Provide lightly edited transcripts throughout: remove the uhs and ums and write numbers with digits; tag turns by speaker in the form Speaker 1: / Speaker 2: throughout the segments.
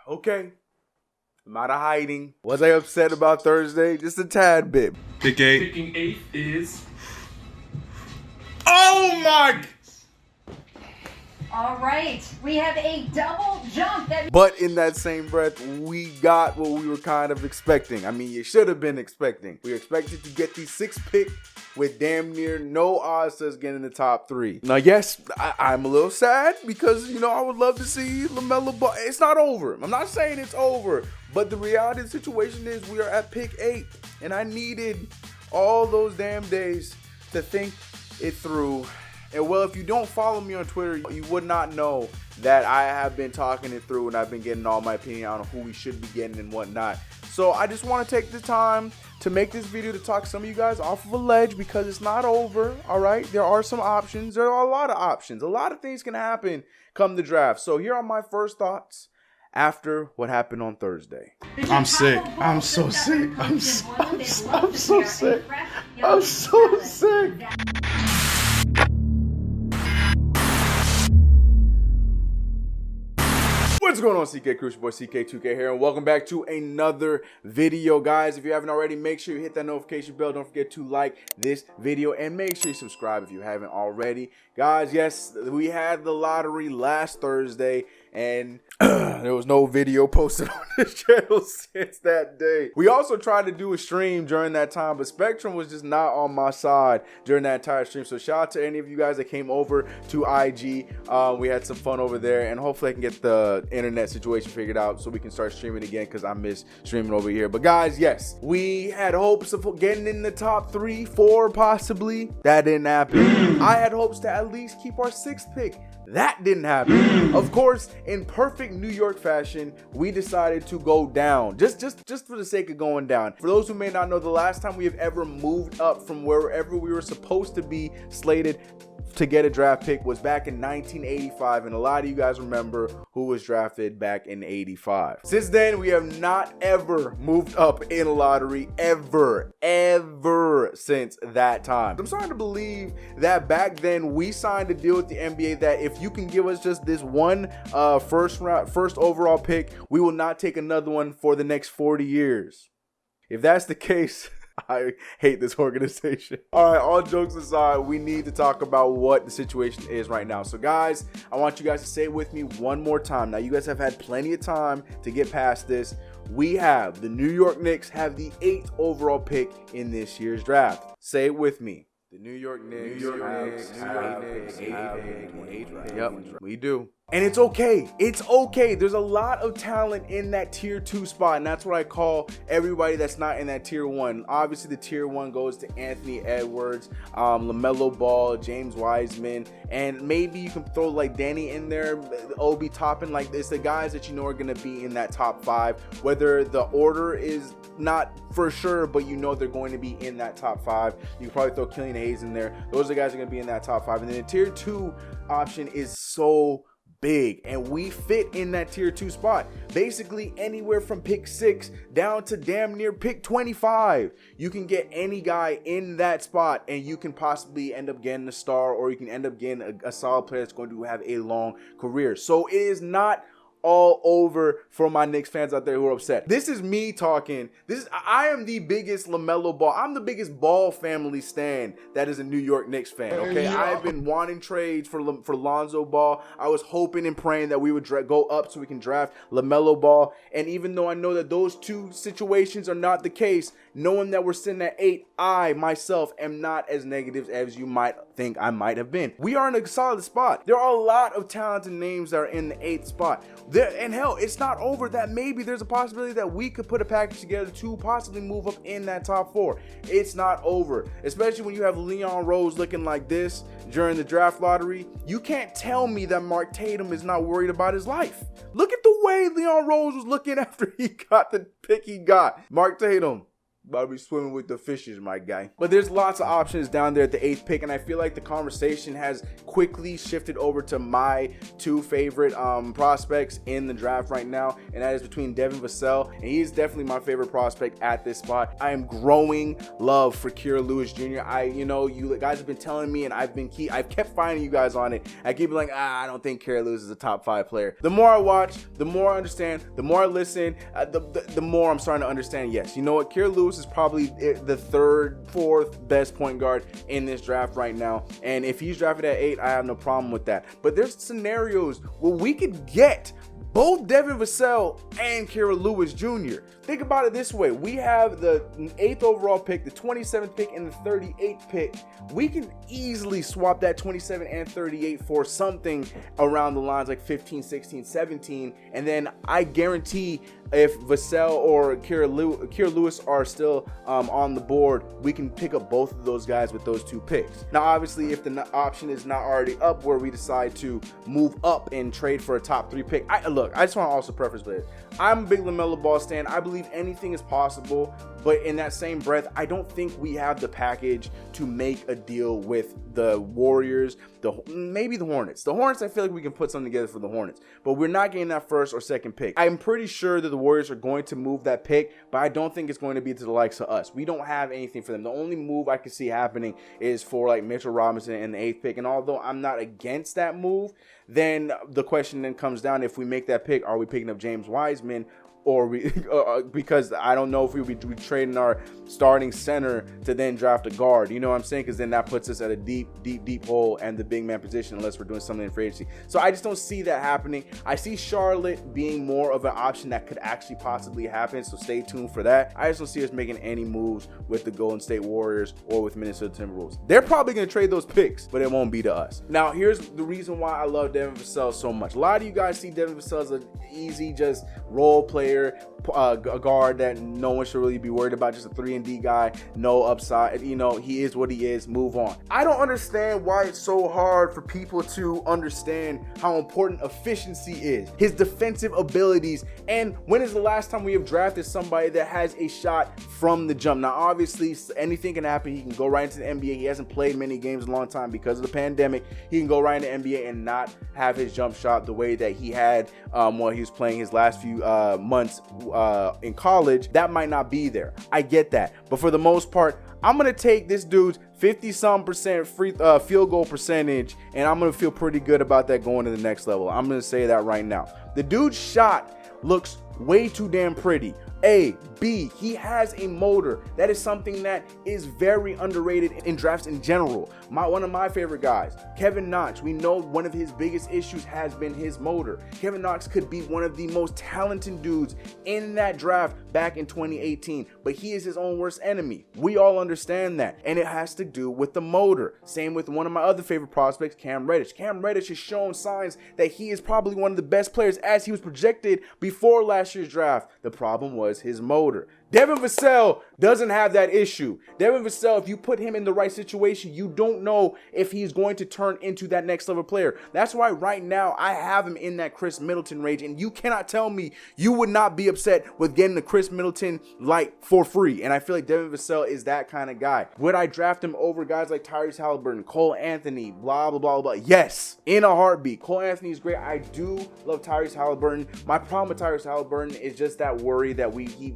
Speaker 1: Okay. I'm out of hiding. Was I upset about Thursday? Just a tad bit.
Speaker 2: Pick 8.
Speaker 3: Picking 8th is...
Speaker 2: Oh my...
Speaker 4: All right, we have a double jump.
Speaker 1: But in that same breath, we got what we were kind of expecting. I mean, you should have been expecting. We expected to get the 6th pick with damn near no odds to us getting in the top 3. Now, yes, I'm a little sad because, you know, I would love to see LaMelo Ball. It's not over. I'm not saying it's over, but the reality of the situation is we are at pick 8, and I needed all those damn days to think it through. And well, if you don't follow me on Twitter, you would not know that I have been talking it through and I've been getting all my opinion on who we should be getting and whatnot. So I just want to take the time to make this video to talk some of you guys off of a ledge because it's not over, all right? There are some options. There are a lot of options. A lot of things can happen come the draft. So here are my first thoughts after what happened on Thursday.
Speaker 2: I'm sick. I'm so sick. I'm so sick. I'm so sick.
Speaker 1: What's going on, CK Crucial Boy, CK2K here, and welcome back to another video, guys. If you haven't already, make sure you hit that notification bell. Don't forget to like this video and make sure you subscribe if you haven't already. Guys, yes, we had the lottery last Thursday, and there was no video posted on this channel since that day. We also tried to do a stream during that time, but Spectrum was just not on my side during that entire stream. So shout out to any of you guys that came over to IG. We had some fun over there, and hopefully I can get the internet situation figured out so we can start streaming again because I miss streaming over here. But guys, yes, we had hopes of getting in the top 3, 4 possibly. That didn't happen. I had hopes to at least keep our 6th pick. That didn't happen. Of course, in perfect New York fashion, we decided to go down. Just for the sake of going down. For those who may not know, the last time we have ever moved up from wherever we were supposed to be slated to get a draft pick was back in 1985, and a lot of you guys remember who was drafted back in 85. Since then, we have not ever moved up in a lottery ever since that time. I'm starting to believe that back then we signed a deal with the NBA that if you can give us just this one first overall pick, we will not take another one for the next 40 years. If that's the case, I hate this organization. All right, all jokes aside, we need to talk about what the situation is right now. So guys, I want you guys to say it with me one more time. Now, you guys have had plenty of time to get past this. We have the New York Knicks have the 8th overall pick in this year's draft. Say it with me. The New York Knicks have 8th. Yep, we do. And it's okay. It's okay. There's a lot of talent in that tier 2 spot, and that's what I call everybody that's not in that tier 1. Obviously, the tier 1 goes to Anthony Edwards, LaMelo Ball, James Wiseman, and maybe you can throw like Danny in there, Obi Toppin. Like, it's the guys that you know are going to be in that top 5. Whether the order is not for sure, but you know they're going to be in that top 5. You can probably throw Killian Hayes in there. Those are the guys that are going to be in that top 5. And then the tier 2 option is so big, and we fit in that tier 2 spot. Basically anywhere from pick 6 down to damn near pick 25. You can get any guy in that spot, and you can possibly end up getting a star, or you can end up getting a solid player that's going to have a long career. So it is not all over for my Knicks fans out there who are upset. This is me talking. I am the biggest LaMelo Ball. I'm the biggest Ball family stan that is a New York Knicks fan. Okay, I've been wanting trades for Lonzo Ball. I was hoping and praying that we would go up so we can draft LaMelo Ball. And even though I know that those two situations are not the case, knowing that we're sitting at 8, I myself am not as negative as you might think I might have been. We are in a solid spot. There are a lot of talented names that are in the 8th spot. And hell, it's not over that maybe there's a possibility that we could put a package together to possibly move up in that top 4. It's not over, especially when you have Leon Rose looking like this during the draft lottery. You can't tell me that Mark Tatum is not worried about his life. Look at the way Leon Rose was looking after he got the pick he got. Mark Tatum, About to be swimming with the fishes, my guy. But there's lots of options down there at the 8th pick, and I feel like the conversation has quickly shifted over to my 2 favorite prospects in the draft right now, and that is between Devin Vassell, and he's definitely my favorite prospect at this spot. I am growing love for Kira Lewis Jr. You guys have been telling me, and I've kept finding you guys on it. I keep like, I don't think Kira Lewis is a top 5 player. The more I watch, the more I understand, the more I listen, the more I'm starting to understand, yes, you know what, Kira Lewis is probably the 3rd, 4th best point guard in this draft right now, and if he's drafted at 8, I have no problem with that. But there's scenarios where we could get both Devin Vassell and Kira Lewis Jr. Think about it this way. We have the 8th overall pick, the 27th pick, and the 38th pick. We can easily swap that 27 and 38 for something around the lines like 15, 16, 17. And then I guarantee if Vassell or Kira Lewis are still on the board, we can pick up both of those guys with those 2 picks. Now, obviously, if the option is not already up where we decide to move up and trade for a top 3 pick, I just want to also preface this. I'm a big LaMelo Ball stan. I believe anything is possible, but in that same breath, I don't think we have the package to make a deal with the Warriors, maybe the Hornets. The Hornets, I feel like we can put something together for the Hornets, but we're not getting that 1st or 2nd pick. I'm pretty sure that the Warriors are going to move that pick, but I don't think it's going to be to the likes of us. We don't have anything for them. The only move I can see happening is for like Mitchell Robinson in the 8th pick, and although I'm not against that move, then the question then comes down, if we make that pick, are we picking up James Wiseman? Or because I don't know if we would be trading our starting center to then draft a guard. You know what I'm saying? Because then that puts us at a deep hole and the big man position unless we're doing something in free agency. So I just don't see that happening. I see Charlotte being more of an option that could actually possibly happen. So stay tuned for that. I just don't see us making any moves with the Golden State Warriors or with Minnesota Timberwolves. They're probably going to trade those picks, but it won't be to us. Now, here's the reason why I love Devin Vassell so much. A lot of you guys see Devin Vassell as an easy, just role player, a guard that no one should really be worried about, just a 3-and-D guy, no upside. You know, he is what he is, move on. I don't understand why it's so hard for people to understand how important efficiency is, his defensive abilities, and when is the last time we have drafted somebody that has a shot from the jump? Now, obviously, anything can happen. He can go right into the NBA. He hasn't played many games in a long time because of the pandemic. He can go right into the NBA and not have his jump shot the way that he had while he was playing his last few months in college. That might not be there. I get that. But for the most part, I'm going to take this dude's 50-some% field goal percentage, and I'm going to feel pretty good about that going to the next level. I'm going to say that right now. The dude's shot looks way too damn pretty. A, B, he has a motor. That is something that is very underrated in drafts in general. One of my favorite guys, Kevin Knox, we know one of his biggest issues has been his motor. Kevin Knox could be one of the most talented dudes in that draft back in 2018, but he is his own worst enemy. We all understand that, and it has to do with the motor. Same with one of my other favorite prospects, Cam Reddish. Cam Reddish has shown signs that he is probably one of the best players as he was projected before last year's draft. The problem was his motor. Devin Vassell doesn't have that issue. Devin Vassell, if you put him in the right situation, you don't know if he's going to turn into that next level player. That's why right now I have him in that Chris Middleton range, and you cannot tell me you would not be upset with getting the Chris Middleton light for free. And I feel like Devin Vassell is that kind of guy. Would I draft him over guys like Tyrese Halliburton, Cole Anthony, blah, blah, blah, blah? Yes, in a heartbeat. Cole Anthony is great. I do love Tyrese Halliburton. My problem with Tyrese Halliburton is just that worry that he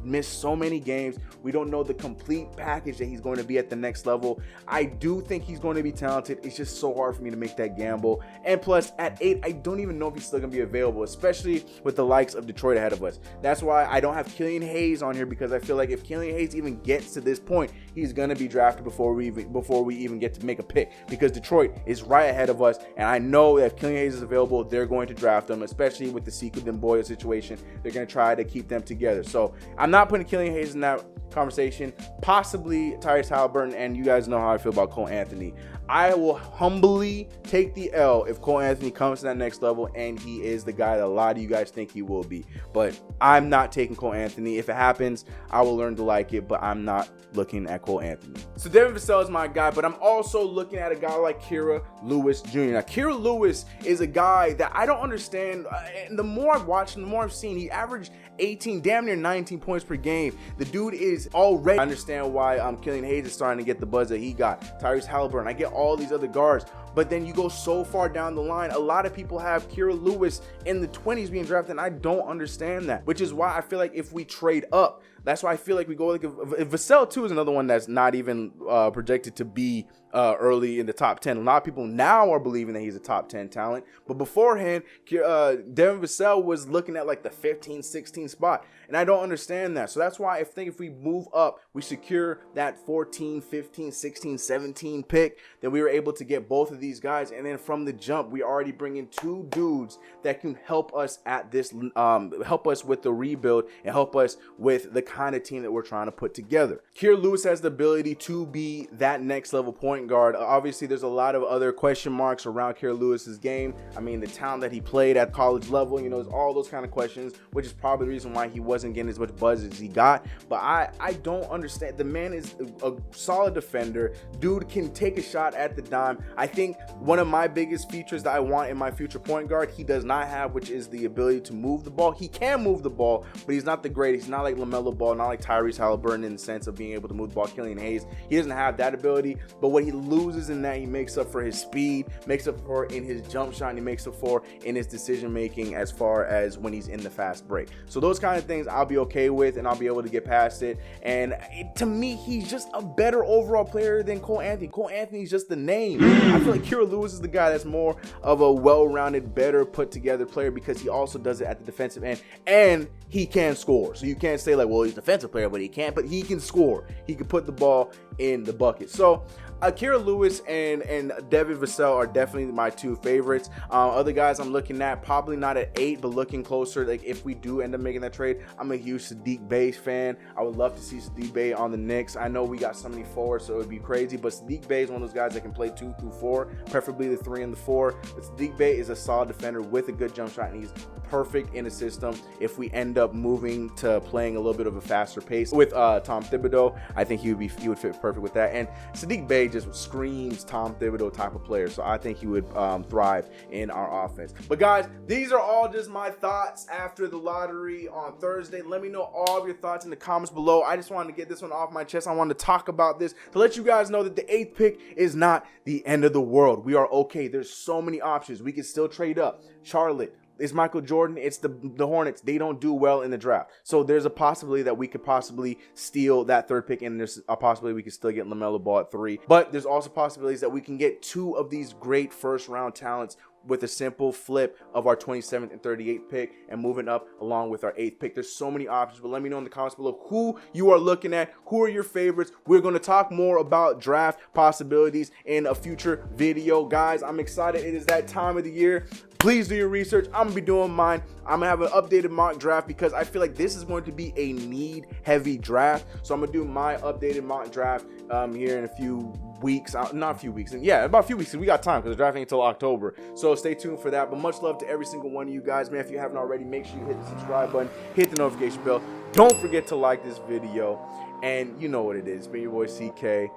Speaker 1: missed so many games. We don't know the complete package that he's going to be at the next level. I do think he's going to be talented. It's just so hard for me to make that gamble. And plus, at 8, I don't even know if he's still going to be available, especially with the likes of Detroit ahead of us. That's why I don't have Killian Hayes on here, because I feel like if Killian Hayes even gets to this point, he's going to be drafted before we even get to make a pick, because Detroit is right ahead of us. And I know that if Killian Hayes is available, they're going to draft him, especially with the Sekou Demboya situation. They're going to try to keep them together. So I'm not putting Killian Hayes in that conversation. Possibly Tyrese Halliburton, and you guys know how I feel about Cole Anthony. I will humbly take the L if Cole Anthony comes to that next level and he is the guy that a lot of you guys think he will be. But I'm not taking Cole Anthony. If it happens, I will learn to like it, but I'm not looking at Cole Anthony. So Devin Vassell is my guy, but I'm also looking at a guy like Kira Lewis Jr. Now, Kira Lewis is a guy that I don't understand. And the more I've watched him, the more I've seen, he averaged 18, damn near 19 points per game. The dude is already, I understand why Killian Hayes is starting to get the buzz that he got. Tyrese Halliburton, I get all these other guards. But then you go so far down the line, a lot of people have Kira Lewis in the 20s being drafted, and I don't understand that, which is why I feel like if we trade up, that's why I feel like we go like Vassell too is another one that's not even projected to be early in the top 10. A lot of people now are believing that he's a top 10 talent, but beforehand, Devin Vassell was looking at like the 15, 16 spot, and I don't understand that. So that's why I think if we move up, we secure that 14, 15, 16, 17 pick, then we were able to get both of these guys, and then from the jump, we already bring in two dudes that can help us at this, help us with the rebuild and help us with the kind of team that we're trying to put together. Kira Lewis has the ability to be that next level point guard. Obviously, there's a lot of other question marks around Kira Lewis's game. I mean, the talent that he played at college level, you know, all those kind of questions, which is probably the reason why he wasn't getting as much buzz as he got. But I don't understand. The man is a solid defender. Dude can take a shot at the dime. I think one of my biggest features that I want in my future point guard, he does not have, which is the ability to move the ball. He can move the ball, but he's not the greatest. He's not like LaMelo Ball, not like Tyrese Halliburton in the sense of being able to move the ball. Killian Hayes, he doesn't have that ability, but what he loses in that, he makes up for his speed, makes up for in his jump shot, and he makes up for in his decision making as far as when he's in the fast break. So those kind of things I'll be okay with, and I'll be able to get past it. And to me, he's just a better overall player than Cole Anthony. Cole Anthony's just the name. I feel like Kira Lewis is the guy that's more of a well-rounded, better put-together player because he also does it at the defensive end, and he can score. So you can't say like, well, he's a defensive player, but he can't. But he can score. He can put the ball in the bucket. So Kira Lewis and Devin Vassell are definitely my two favorites. Other guys I'm looking at, probably not at 8, but looking closer. Like if we do end up making that trade, I'm a huge Saddiq Bey fan. I would love to see Saddiq Bey on the Knicks. I know we got so many forwards, so it would be crazy, but Saddiq Bey is one of those guys that can play 2 through 4, preferably the 3 and the 4. But Saddiq Bey is a solid defender with a good jump shot, and he's perfect in a system. If we end up moving to playing a little bit of a faster pace with Tom Thibodeau, I think he would fit perfect with that. And Saddiq Bey just screams Tom Thibodeau type of player, so I think he would thrive in our offense. But guys, these are all just my thoughts after the lottery on Thursday. Let me know all of your thoughts in the comments below. I just wanted to get this one off my chest. I wanted to talk about this to let you guys know that the 8th pick is not the end of the world. We are okay. There's so many options. We can still trade up. Charlotte, it's Michael Jordan, it's the Hornets. They don't do well in the draft. So there's a possibility that we could possibly steal that 3rd pick, and there's a possibility we could still get LaMelo Ball at 3. But there's also possibilities that we can get 2 of these great first-round talents with a simple flip of our 27th and 38th pick and moving up along with our 8th pick. There's so many options, but let me know in the comments below who you are looking at, who are your favorites. We're going to talk more about draft possibilities in a future video. Guys, I'm excited. It is that time of the year. Please do your research. I'm going to be doing mine. I'm going to have an updated mock draft because I feel like this is going to be a need-heavy draft. So I'm going to do my updated mock draft here in a few weeks. Not a few weeks. Yeah, about a few weeks. We got time because the draft ain't until October. So stay tuned for that. But much love to every single one of you guys. Man, if you haven't already, make sure you hit the subscribe button. Hit the notification bell. Don't forget to like this video. And you know what it is. It's been your boy CK.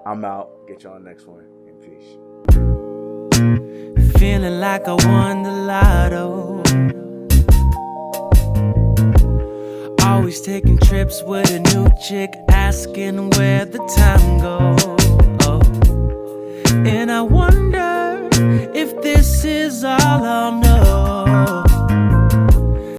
Speaker 1: I'm out. Get you on the next one. And peace.
Speaker 3: Feeling like I won the lotto. Always taking trips with a new chick, asking where the time goes.